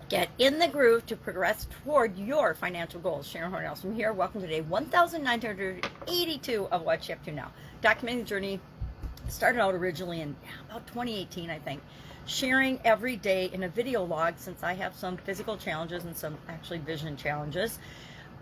Get in the groove to progress toward your financial goals. Sharon Horne-Ellstrom here. Welcome to day 1982 of What's She Up To Now. Documenting the journey. Started out originally in about 2018, I think. Sharing every day in a video log, since I have some physical challenges and some actually vision challenges.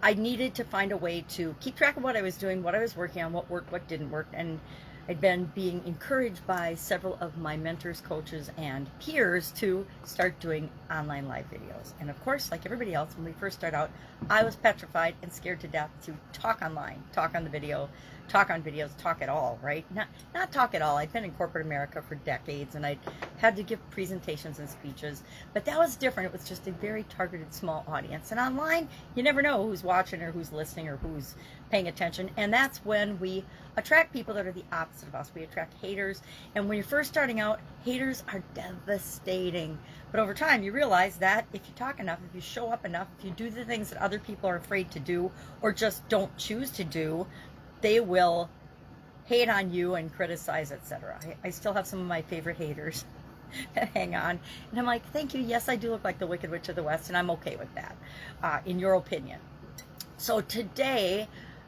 I needed to find a way to keep track of what I was doing, what I was working on, what worked, what didn't work, and I'd been being encouraged by several of my mentors, coaches, and peers to start doing online live videos. And of course, like everybody else, when we first start out, I was petrified and scared to death to talk online, talk on the video, talk on videos, talk at all, right? Not talk at all. I'd been in corporate America for decades, and I had to give presentations and speeches, but that was different. It was just a very targeted, small audience. And online, you never know who's watching or who's listening or who's paying attention, and that's when we attract people that are the opposite of us. We attract haters, and when you're first starting out, haters are devastating. But over time, you realize that if you talk enough, if you show up enough, if you do the things that other people are afraid to do or just don't choose to do, they will hate on you and criticize, etc. I still have some of my favorite haters that hang on, and I'm like, thank you, yes, I do look like the Wicked Witch of the West, and I'm okay with that, in your opinion. So today,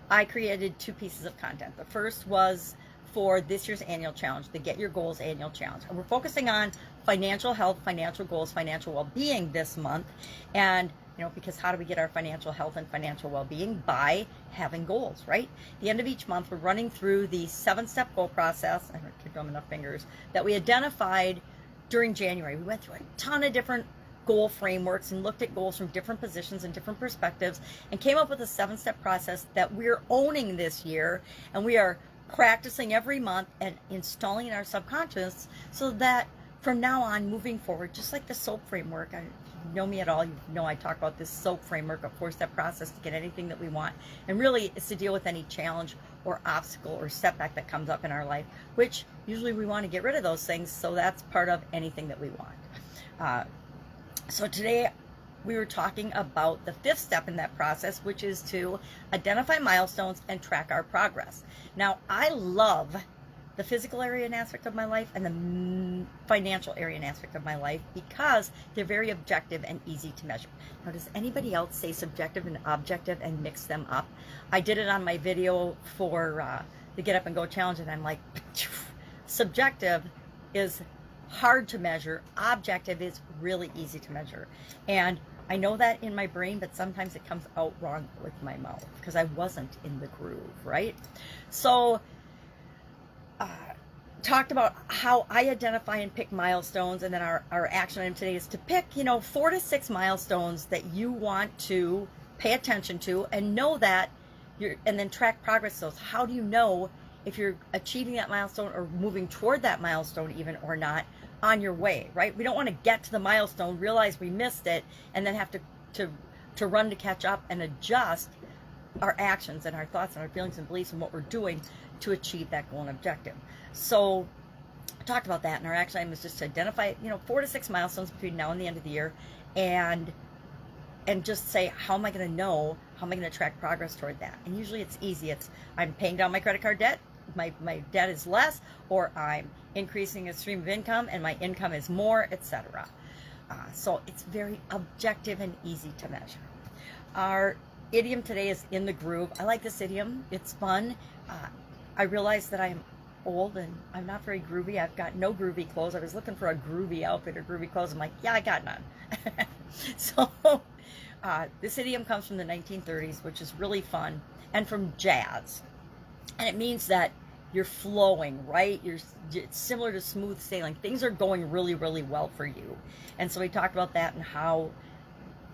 I created two pieces of content. The first was for this year's annual challenge, the Get Your Goals annual challenge. And we're focusing on financial health, financial goals, financial well-being this month. And, because how do we get our financial health and financial well-being? By having goals, right? At the end of each month, we're running through the 7-step goal process. I don't give them enough fingers, that we identified during January. We went through a ton of different goal frameworks and looked at goals from different positions and different perspectives and came up with a 7-step process that we're owning this year, and we are practicing every month and installing in our subconscious so that from now on, moving forward, just like the SOAP framework, if you know me at all, you know I talk about this SOAP framework, a 4-step process to get anything that we want, and really it's to deal with any challenge or obstacle or setback that comes up in our life, which usually we want to get rid of those things, so that's part of anything that we want. So today we were talking about the 5th step in that process, which is to identify milestones and track our progress. Now, I love the physical area and aspect of my life and the financial area and aspect of my life because they're very objective and easy to measure. Now, does anybody else say subjective and objective and mix them up? I did it on my video for the Get Up and Go challenge, and I'm like, subjective is hard to measure, objective is really easy to measure. And I know that in my brain, but sometimes it comes out wrong with my mouth because I wasn't in the groove, right? So talked about how I identify and pick milestones, and then our action item today is to pick 4 to 6 milestones that you want to pay attention to and know that and then track progress. Those, how do you know if you're achieving that milestone or moving toward that milestone even or not on your way, right? We don't want to get to the milestone, realize we missed it, and then have to run to catch up and adjust our actions and our thoughts and our feelings and beliefs and what we're doing to achieve that goal and objective. So I talked about that, and our action item is just to identify 4 to 6 milestones between now and the end of the year, and just say, how am I going to know, how am I going to track progress toward that? And usually it's easy. It's I'm paying down my credit card debt, my debt is less, or I'm increasing a stream of income and my income is more, etc. So it's very objective and easy to measure. Our idiom today is in the groove. I like this idiom. It's fun. I realize that I'm old and I'm not very groovy. I've got no groovy clothes. I was looking for a groovy outfit or groovy clothes. I'm like, yeah, I got none. So this idiom comes from the 1930s, which is really fun, and from jazz. And it means that you're flowing, right? It's similar to smooth sailing. Things are going really, really well for you. And so we talked about that and how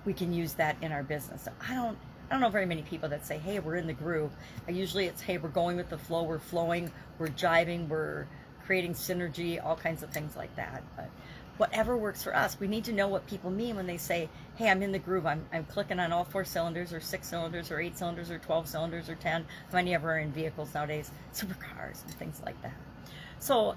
we can use that in our business. So I don't know very many people that say, hey, we're in the groove. Usually it's, hey, we're going with the flow, we're flowing, we're jiving, we're creating synergy, all kinds of things like that. But whatever works for us, we need to know what people mean when they say, hey, I'm in the groove, I'm clicking on all 4 cylinders or 6 cylinders or 8 cylinders or 12 cylinders or 10. How many ever are in vehicles nowadays? Supercars and things like that. So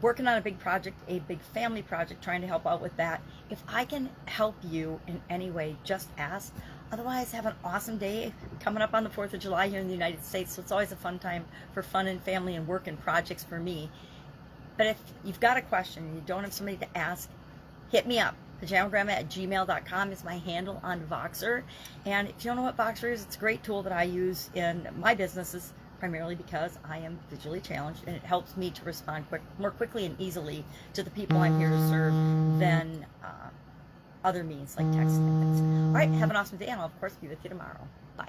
working on a big project, a big family project, trying to help out with that. If I can help you in any way, just ask. Otherwise, have an awesome day coming up on the 4th of July here in the United States. So it's always a fun time for fun and family and work and projects for me. But if you've got a question and you don't have somebody to ask, hit me up. pajanagramma@gmail.com is my handle on Voxer. And if you don't know what Voxer is, it's a great tool that I use in my businesses, primarily because I am visually challenged, and it helps me to respond more quickly and easily to the people I'm here to serve than other means like text and things. All right, have an awesome day, and I'll of course be with you tomorrow. Bye.